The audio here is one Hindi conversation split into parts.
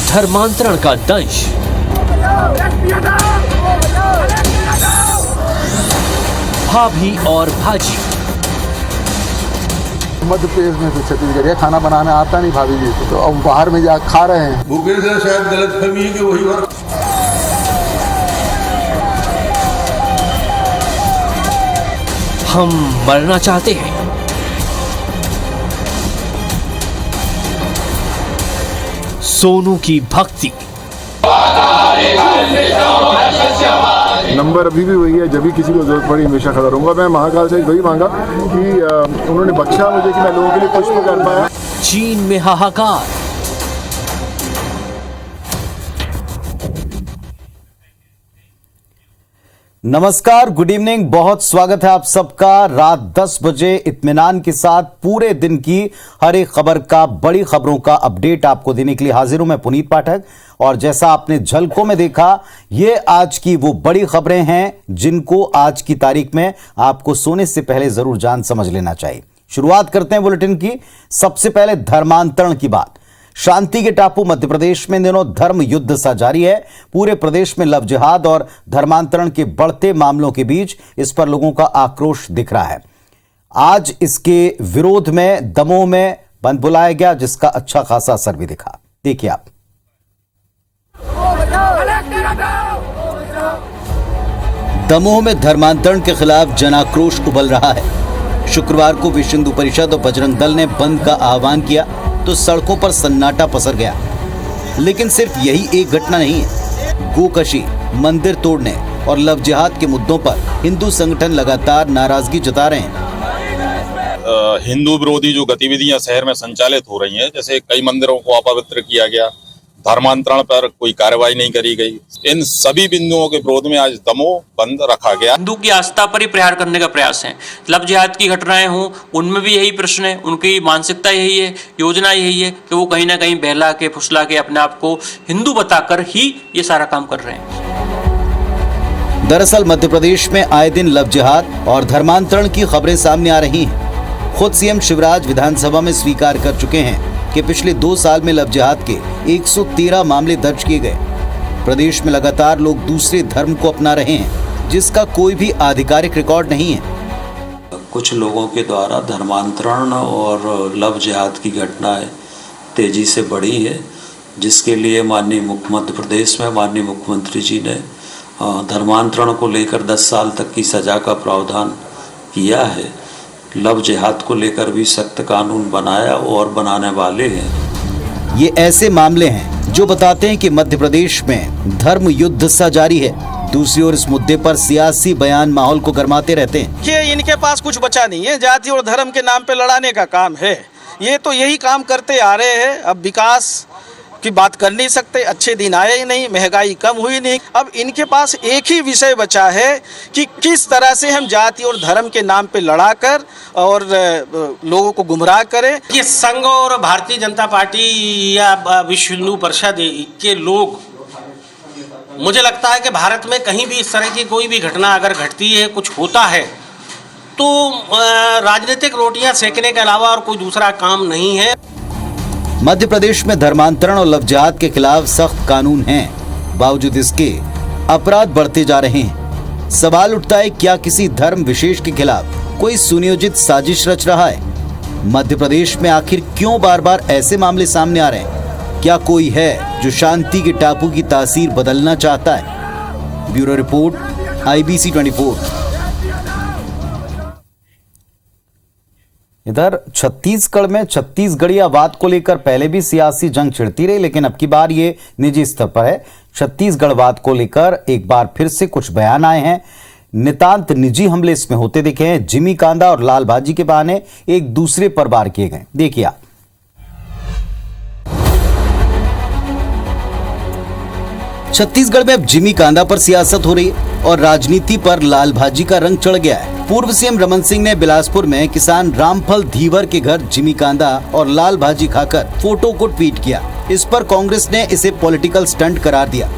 धर्मांतरण का दंश, भाभी और भाजी। मध्य प्रदेश में तो छत्तीसगढ़ खाना बनाना आता नहीं भाभी जी को, तो अब बाहर में जा खा रहे हैं। भूखे से शायद गलतफहमी है कि वही वर्ग। हम मरना चाहते हैं। सोनू की भक्ति। नंबर अभी भी वही है, जब भी किसी को जरूरत पड़ी हमेशा खड़ा रहूंगा। मैं महाकाल से वही मांगा कि उन्होंने बख्शा मुझे कि मैं लोगों के लिए कुछ तो कर पाया। चीन में हाहाकार। नमस्कार, गुड इवनिंग। बहुत स्वागत है आप सबका। रात 10 बजे इत्मीनान के साथ पूरे दिन की हर एक खबर का, बड़ी खबरों का अपडेट आपको देने के लिए हाजिर हूं मैं पुनीत पाठक। और जैसा आपने झलकों में देखा, ये आज की वो बड़ी खबरें हैं जिनको आज की तारीख में आपको सोने से पहले जरूर जान समझ लेना चाहिए। शुरुआत करते हैं बुलेटिन की। सबसे पहले धर्मांतरण की बात। शांति के टापू मध्य प्रदेश में इन दिनों धर्म युद्ध सा जारी है। पूरे प्रदेश में लव जिहाद और धर्मांतरण के बढ़ते मामलों के बीच इस पर लोगों का आक्रोश दिख रहा है। आज इसके विरोध में दमोह में बंद बुलाया गया, जिसका अच्छा खासा असर भी दिखा। देखिए आप। दमोह में धर्मांतरण के खिलाफ जन आक्रोश उबल रहा है। शुक्रवार को विश्व हिंदू परिषद और बजरंग दल ने बंद का आह्वान किया तो सड़कों पर सन्नाटा पसर गया। लेकिन सिर्फ यही एक घटना नहीं है। गोकशी, मंदिर तोड़ने और लव जिहाद के मुद्दों पर हिंदू संगठन लगातार नाराजगी जता रहे हैं। हिंदू विरोधी जो गतिविधियां शहर में संचालित हो रही हैं, जैसे कई मंदिरों को अपवित्र किया गया, धर्मांतरण पर कोई कार्रवाई नहीं करी गई, इन सभी बिंदुओं के विरोध में आज दमोह बंद रखा गया। हिंदू की आस्था पर ही प्रहार करने का प्रयास है। लव जिहाद की घटनाएं हों, उनमें भी यही प्रश्न है। उनकी मानसिकता यही है, योजना यही है कि वो कहीं ना कहीं बहला के फुसला के अपने आप को हिंदू बताकर ही ये सारा काम कर रहे हैं। दरअसल मध्य प्रदेश में आए दिन लव जिहाद और धर्मांतरण की खबरें सामने आ रही हैं। खुद सीएम शिवराज विधानसभा में स्वीकार कर चुके हैं कि पिछले 2 साल में लव जिहाद के 113 मामले दर्ज किए गए। प्रदेश में लगातार लोग दूसरे धर्म को अपना रहे हैं, जिसका कोई भी आधिकारिक रिकॉर्ड नहीं है। कुछ लोगों के द्वारा धर्मांतरण और लव जिहाद की घटनाएं तेजी से बढ़ी है, जिसके लिए मध्य प्रदेश में माननीय मुख्यमंत्री जी ने धर्मांतरण को लेकर 10 साल तक की सजा का प्रावधान किया है। लव जिहाद को लेकर भी सख्त कानून बनाया और बनाने वाले हैं। ये ऐसे मामले हैं जो बताते हैं कि मध्य प्रदेश में धर्म युद्ध सा जारी है। दूसरी ओर इस मुद्दे पर सियासी बयान माहौल को गरमाते रहते हैं कि इनके पास कुछ बचा नहीं है। जाति और धर्म के नाम पे लड़ाने का काम है। ये तो यही काम करते आ रहे हैं। अब विकास की बात कर नहीं सकते, अच्छे दिन आए ही नहीं, महंगाई कम हुई नहीं। अब इनके पास एक ही विषय बचा है कि किस तरह से हम जाति और धर्म के नाम पे लड़ाकर और लोगों को गुमराह करें। ये संघ और भारतीय जनता पार्टी या विश्व हिंदू परिषद के लोग, मुझे लगता है कि भारत में कहीं भी इस तरह की कोई भी घटना अगर घटती है, कुछ होता है, तो राजनीतिक रोटियां सेकने के अलावा और कोई दूसरा काम नहीं है। मध्य प्रदेश में धर्मांतरण और लव जिहाद के खिलाफ सख्त कानून हैं, बावजूद इसके अपराध बढ़ते जा रहे हैं। सवाल उठता है, क्या किसी धर्म विशेष के खिलाफ कोई सुनियोजित साजिश रच रहा है? मध्य प्रदेश में आखिर क्यों बार बार ऐसे मामले सामने आ रहे हैं? क्या कोई है जो शांति के टापू की तासीर बदलना चाहता है? Bureau report, IBC 24। इधर छत्तीसगढ़ में छत्तीसगढ़ीयावाद को लेकर पहले भी सियासी जंग छिड़ती रही, लेकिन अब की बार ये निजी स्तर पर है। छत्तीसगढ़वाद को लेकर एक बार फिर से कुछ बयान आए हैं। नितांत निजी हमले इसमें होते दिखे हैं। जिमी कांदा और लाल भाजी के बहाने एक दूसरे पर वार किए गए। देखिए आप। छत्तीसगढ़ में अब जिमी कांदा पर सियासत हो रही है और राजनीति पर लाल भाजी का रंग चढ़ गया है। पूर्व सीएम रमन सिंह ने बिलासपुर में किसान रामफल धीवर के घर जिमी कांदा और लाल भाजी खाकर फोटो को ट्वीट किया। इस पर कांग्रेस ने इसे पॉलिटिकल स्टंट करार दिया।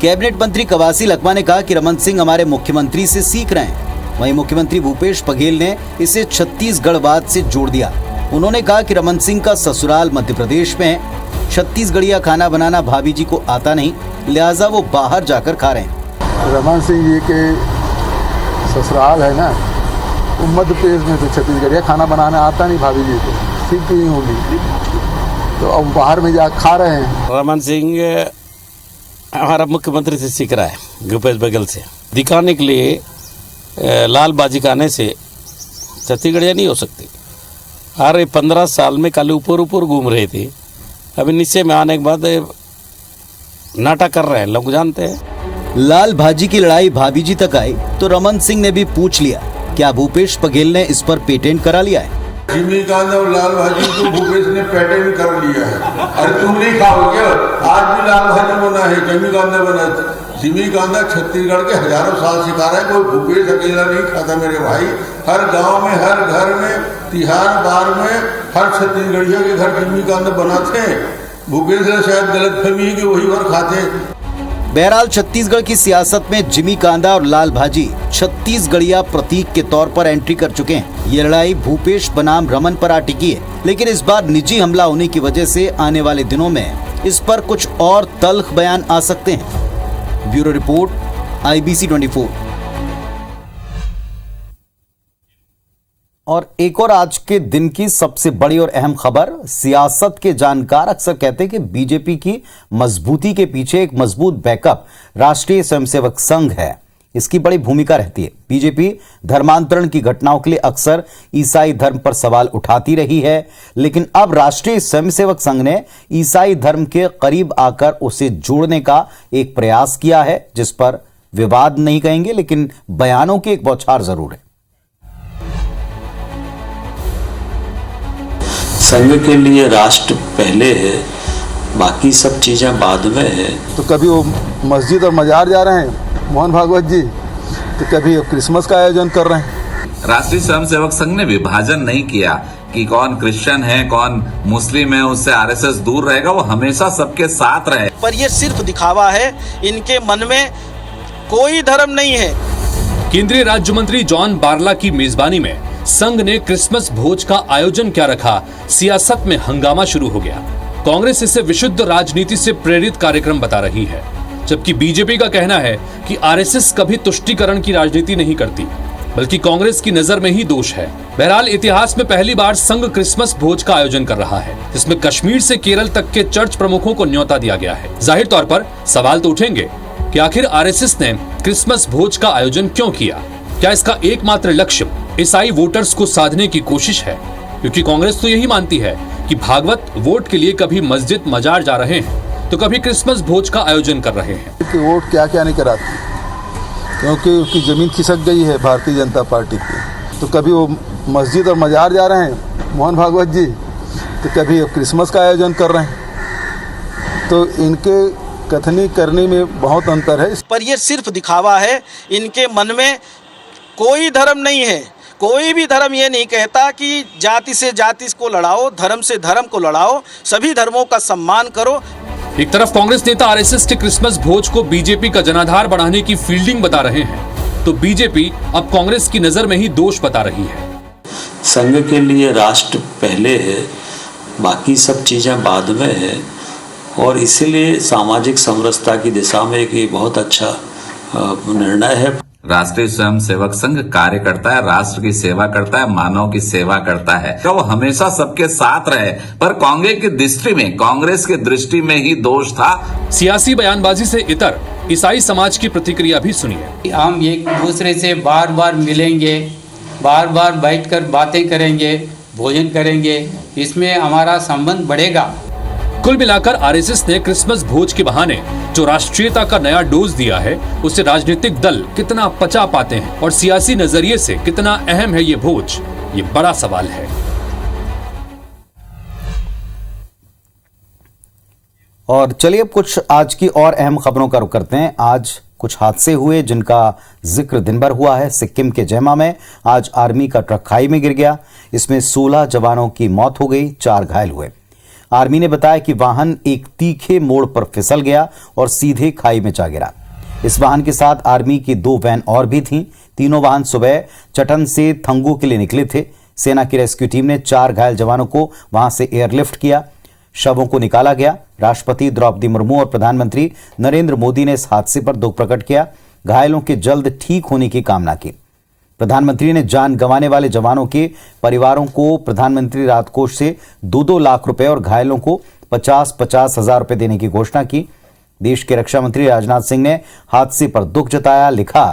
कैबिनेट मंत्री कवासी लखमा ने कहा कि रमन सिंह हमारे मुख्यमंत्री से सीख रहे हैं। वहीं मुख्यमंत्री भूपेश बघेल ने इसे छत्तीसगढ़वाद से जोड़ दिया। उन्होंने कहा कि रमन सिंह का ससुराल मध्य प्रदेश में है। छत्तीसगढ़िया खाना बनाना भाभी जी को आता नहीं, लिहाजा वो बाहर जाकर खा रहे हैं। रमन सिंह जी के ससुराल है ना, तो मध्य प्रदेश में, तो छत्तीसगढ़िया खाना बनाना आता नहीं भाभी जी को, सीखती नहीं होगी, तो अब बाहर में जा खा रहे हैं। रमन सिंह हमारा मुख्यमंत्री से सीख रहा है, भूपेश बघेल से। दिखाने के लिए लाल बाजी खाने से छत्तीसगढ़िया नहीं हो सकती। अरे 15 साल में कल ऊपर ऊपर घूम रहे थे, अभी नीचे में आने के बाद नाटक कर रहे हैं, लोग जानते हैं। लाल भाजी की लड़ाई भाभी जी तक आई तो रमन सिंह ने भी पूछ लिया, क्या भूपेश बघेल ने इस पर पेटेंट करा लिया है? जिमी कांदा और लाल भाजी को भूपेश ने पेटेंट कर लिया है। अरे तुम नहीं खाओगे, आज भी लाल भाजी बना है, जिमी कांदा बना। जिमी कांदा छत्तीसगढ़ के हजारों साल सिखा रहा है, कोई भूपेश अकेला नहीं खाता मेरे भाई। हर गांव में, हर घर में, तिहार बार में हर छत्तीसगढ़िया के घर जिमी कांदा बनाते हैं। भूपेश ने शायद गलतफहमी है कि वही बार खाते। बहरहाल छत्तीसगढ़ की सियासत में जिमी कांदा और लाल भाजी छत्तीसगढ़िया प्रतीक के तौर पर एंट्री कर चुके हैं। ये लड़ाई भूपेश बनाम रमन पर आ टिकी है, लेकिन इस बार निजी हमला होने की वजह से आने वाले दिनों में इस पर कुछ और तल्ख बयान आ सकते हैं। Bureau report, IBC 24। और एक और आज के दिन की सबसे बड़ी और अहम खबर, सियासत के जानकार अक्सर कहते हैं कि बीजेपी की मजबूती के पीछे एक मजबूत बैकअप राष्ट्रीय स्वयंसेवक संघ है। इसकी बड़ी भूमिका रहती है। बीजेपी धर्मांतरण की घटनाओं के लिए अक्सर ईसाई धर्म पर सवाल उठाती रही है, लेकिन अब राष्ट्रीय स्वयंसेवक संघ ने ईसाई धर्म के करीब आकर उसे जोड़ने का एक प्रयास किया है, जिस पर विवाद नहीं कहेंगे, लेकिन बयानों की एक बौछार जरूर है। संघ के लिए राष्ट्र पहले है, बाकी सब चीजें बाद में है। तो कभी वो मस्जिद और मजार जा रहे हैं मोहन भागवत जी, तो कभी क्रिसमस का आयोजन कर रहे हैं। राष्ट्रीय स्वयंसेवक संघ ने विभाजन नहीं किया कि कौन क्रिश्चियन है कौन मुस्लिम है, उससे आरएसएस दूर रहेगा, वो हमेशा सबके साथ रहे। पर ये सिर्फ दिखावा है, इनके मन में कोई धर्म नहीं है। केंद्रीय राज्य मंत्री जॉन बारला की मेजबानी में संघ ने क्रिसमस भोज का आयोजन क्या रखा, सियासत में हंगामा शुरू हो गया। कांग्रेस इसे विशुद्ध राजनीति से प्रेरित कार्यक्रम बता रही है, जबकि बीजेपी का कहना है कि आरएसएस कभी तुष्टीकरण की राजनीति नहीं करती, बल्कि कांग्रेस की नजर में ही दोष है। बहरहाल इतिहास में पहली बार संघ क्रिसमस भोज का आयोजन कर रहा है, जिसमें कश्मीर से केरल तक के चर्च प्रमुखों को न्योता दिया गया है। जाहिर तौर पर सवाल तो उठेंगे कि आखिर आरएसएस ने क्रिसमस भोज का आयोजन क्यों किया? क्या इसका एकमात्र लक्ष्य ईसाई वोटर्स को साधने की कोशिश है? क्योंकि कांग्रेस तो यही मानती है कि भागवत वोट के लिए कभी मस्जिद मजार जा रहे हैं तो कभी क्रिसमस भोज का आयोजन कर रहे हैं। कि वोट क्या क्या नहीं कराती, क्योंकि उसकी जमीन खिसक गई है भारतीय जनता पार्टी की। तो कभी वो मस्जिद और मजार जा रहे हैं मोहन भागवत जी, तो कभी क्रिसमस का आयोजन कर रहे हैं। तो इनके कथनी करने में बहुत अंतर है। पर यह सिर्फ दिखावा है, इनके मन में कोई धर्म नहीं है। कोई भी धर्म ये नहीं कहता कि जाति से जाति को लड़ाओ, धर्म से धर्म को लड़ाओ, सभी धर्मों का सम्मान करो। एक तरफ कांग्रेस नेता आरएसएस के क्रिसमस भोज को बीजेपी का जनाधार बढ़ाने की फील्डिंग बता रहे हैं, तो बीजेपी अब कांग्रेस की नजर में ही दोष बता रही है। संघ के लिए राष्ट्र पहले है, बाकी सब चीजें बाद में है, और इसीलिए सामाजिक समरसता की दिशा में एक बहुत अच्छा निर्णय है। राष्ट्रीय स्वयंसेवक संघ कार्य करता है, राष्ट्र की सेवा करता है, मानव की सेवा करता है, तो वो हमेशा सबके साथ रहे। पर कांग्रेस की दृष्टि में ही दोष था। सियासी बयानबाजी से इतर ईसाई समाज की प्रतिक्रिया भी सुनिए। हम एक दूसरे से बार बार मिलेंगे, बार बार बैठकर बातें करेंगे, भोजन करेंगे, इसमें हमारा संबंध बढ़ेगा। कुल मिलाकर आरएसएस ने क्रिसमस भोज के बहाने जो राष्ट्रीयता का नया डोज दिया है, उससे राजनीतिक दल कितना पचा पाते हैं और सियासी नजरिए से कितना अहम है ये भोज, ये बड़ा सवाल है। और चलिए अब कुछ आज की और अहम खबरों का रुख करते हैं। आज कुछ हादसे हुए जिनका जिक्र दिन भर हुआ है। सिक्किम के जैमा में आज आर्मी का ट्रक खाई में गिर गया, इसमें 16 जवानों की मौत हो गई, 4 घायल हुए। आर्मी ने बताया कि वाहन एक तीखे मोड़ पर फिसल गया और सीधे खाई में जा गिरा। इस वाहन के साथ आर्मी की 2 वैन और भी थीं। तीनों वाहन सुबह चटन से थंगू के लिए निकले थे। सेना की रेस्क्यू टीम ने 4 घायल जवानों को वहां से एयरलिफ्ट किया। शवों को निकाला गया। राष्ट्रपति द्रौपदी मुर्मू और प्रधानमंत्री नरेंद्र मोदी ने इस हादसे पर दुख प्रकट किया। घायलों के जल्द ठीक होने की कामना की। प्रधानमंत्री ने जान गंवाने वाले जवानों के परिवारों को प्रधानमंत्री राहत कोष से 2-2 लाख रुपए और घायलों को 50-50 हजार रुपए देने की घोषणा की। देश के रक्षा मंत्री राजनाथ सिंह ने हादसे पर दुख जताया। लिखा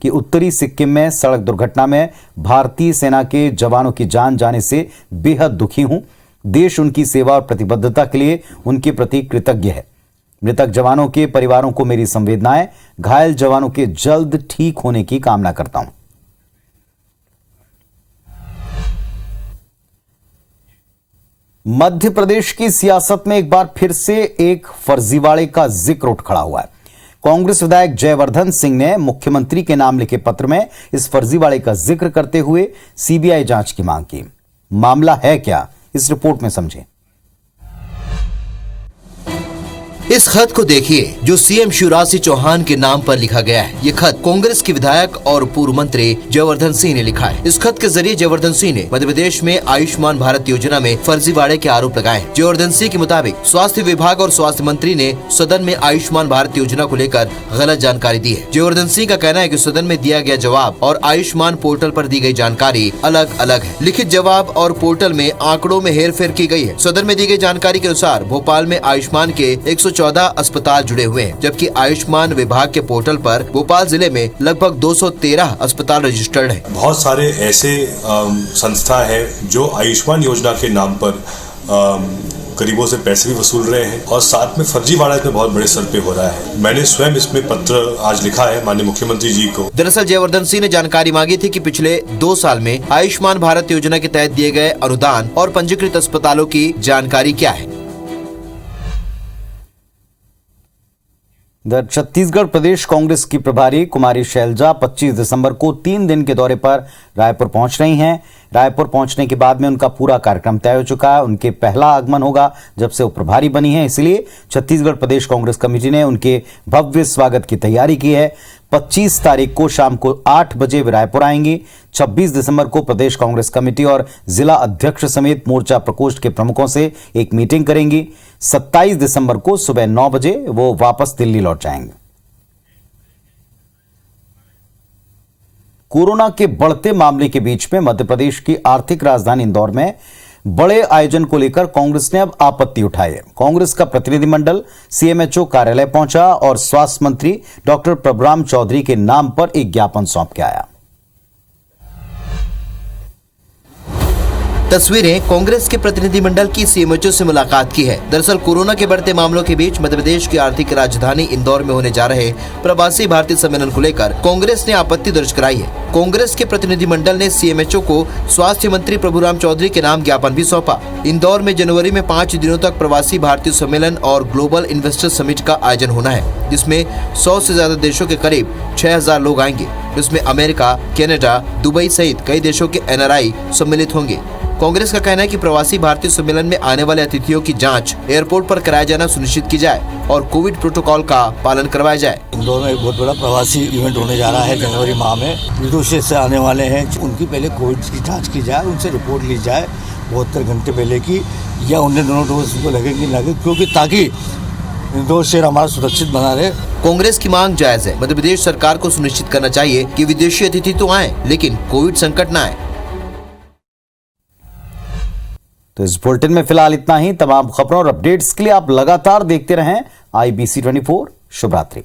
कि उत्तरी सिक्किम में सड़क दुर्घटना में भारतीय सेना के जवानों की जान जाने से बेहद दुखी हूं। देश उनकी सेवा और प्रतिबद्धता के लिए उनके प्रति कृतज्ञ है। मृतक जवानों के परिवारों को मेरी संवेदनाएं। घायल जवानों के जल्द ठीक होने की कामना करता हूं। मध्य प्रदेश की सियासत में एक बार फिर से एक फर्जीवाड़े का जिक्र उठ खड़ा हुआ है। कांग्रेस विधायक जयवर्धन सिंह ने मुख्यमंत्री के नाम लिखे पत्र में इस फर्जीवाड़े का जिक्र करते हुए सीबीआई जांच की मांग की। मामला है क्या, इस रिपोर्ट में समझें। इस खत को देखिए जो सीएम शिवराज सिंह चौहान के नाम पर लिखा गया है। ये खत कांग्रेस के विधायक और पूर्व मंत्री जयवर्धन सिंह ने लिखा है। इस खत के जरिए जयवर्धन सिंह ने मध्य प्रदेश में आयुष्मान भारत योजना में फर्जीवाड़े के आरोप लगाए। जयवर्धन सिंह के मुताबिक स्वास्थ्य विभाग और स्वास्थ्य मंत्री ने सदन में आयुष्मान भारत योजना को लेकर गलत जानकारी दी है। जयवर्धन सिंह का कहना है कि सदन में दिया गया जवाब और आयुष्मान पोर्टल पर दी गई जानकारी अलग अलग है। लिखित जवाब और पोर्टल में आंकड़ों में हेरफेर की गई है। सदन में दी गई जानकारी के अनुसार भोपाल में आयुष्मान के 114 अस्पताल जुड़े हुए हैं, जबकि आयुष्मान विभाग के पोर्टल पर भोपाल जिले में लगभग 213 अस्पताल रजिस्टर्ड हैं। बहुत सारे ऐसे संस्था है जो आयुष्मान योजना के नाम पर गरीबों से पैसे भी वसूल रहे हैं और साथ में फर्जीवाड़ा इसमें बहुत बड़े स्तर पे हो रहा है। मैंने स्वयं इसमें पत्र आज लिखा है माननीय मुख्यमंत्री जी को। दरअसल जयवर्धन सिंह ने जानकारी मांगी थी कि पिछले 2 साल में आयुष्मान भारत योजना के तहत दिए गए अनुदान और पंजीकृत अस्पतालों की जानकारी क्या है। इधर छत्तीसगढ़ प्रदेश कांग्रेस की प्रभारी कुमारी शैलजा 25 दिसंबर को 3 दिन के दौरे पर रायपुर पहुंच रही हैं। रायपुर पहुंचने के बाद में उनका पूरा कार्यक्रम तय हो चुका है। उनके पहला आगमन होगा जब से वो प्रभारी बनी है, इसलिए छत्तीसगढ़ प्रदेश कांग्रेस कमेटी ने उनके भव्य स्वागत की तैयारी की है। 25 तारीख को शाम को 8 बजे वे रायपुर आएंगी। 26 दिसंबर को प्रदेश कांग्रेस कमेटी और जिला अध्यक्ष समेत मोर्चा प्रकोष्ठ के प्रमुखों से एक मीटिंग करेंगी। 27 दिसंबर को सुबह 9 बजे वो वापस दिल्ली लौट जाएंगे। कोरोना के बढ़ते मामले के बीच में मध्य प्रदेश की आर्थिक राजधानी इंदौर में बड़े आयोजन को लेकर कांग्रेस ने अब आपत्ति उठाई है। कांग्रेस का प्रतिनिधिमंडल सीएमएचओ कार्यालय पहुंचा और स्वास्थ्य मंत्री डॉक्टर प्रभुराम चौधरी के नाम पर एक ज्ञापन सौंप के आया। तस्वीरें कांग्रेस के प्रतिनिधिमंडल की सीएमएचओ से मुलाकात की है। दरअसल कोरोना के बढ़ते मामलों के बीच मध्य प्रदेश की आर्थिक राजधानी इंदौर में होने जा रहे प्रवासी भारतीय सम्मेलन को लेकर कांग्रेस ने आपत्ति दर्ज कराई है। कांग्रेस के प्रतिनिधिमंडल ने सीएमएचओ को स्वास्थ्य मंत्री प्रभुराम चौधरी के नाम ज्ञापन भी सौंपा। इंदौर में जनवरी में 5 दिनों तक प्रवासी भारतीय सम्मेलन और ग्लोबल इन्वेस्टर समिट का आयोजन होना है, जिसमें 100 से ज्यादा देशों के करीब 6000 लोग आएंगे। इसमें अमेरिका, कनाडा, दुबई सहित कई देशों के एनआरआई सम्मिलित होंगे। कांग्रेस का कहना है कि प्रवासी भारतीय सम्मेलन में आने वाले अतिथियों की जांच एयरपोर्ट पर कराया जाना सुनिश्चित की जाए और कोविड प्रोटोकॉल का पालन करवाया जाए। इंदौर में एक बहुत बड़ा प्रवासी इवेंट होने जा रहा है जनवरी माह में। विदेश से आने वाले हैं, उनकी पहले कोविड की जांच की जाए, उनसे रिपोर्ट ली जाए 72 घंटे पहले की, या उन्हें दोनों डोज को लगे कि लगे, क्योंकि ताकि इंदौर शहर हमारा सुरक्षित बना रहे। कांग्रेस की मांग जायज है। मध्य प्रदेश सरकार को सुनिश्चित करना चाहिए कि विदेशी अतिथि तो आए लेकिन कोविड संकट न आए। तो इस बुलेटिन में फिलहाल इतना ही। तमाम खबरों और अपडेट्स के लिए आप लगातार देखते रहें IBC 24। शुभ रात्रि।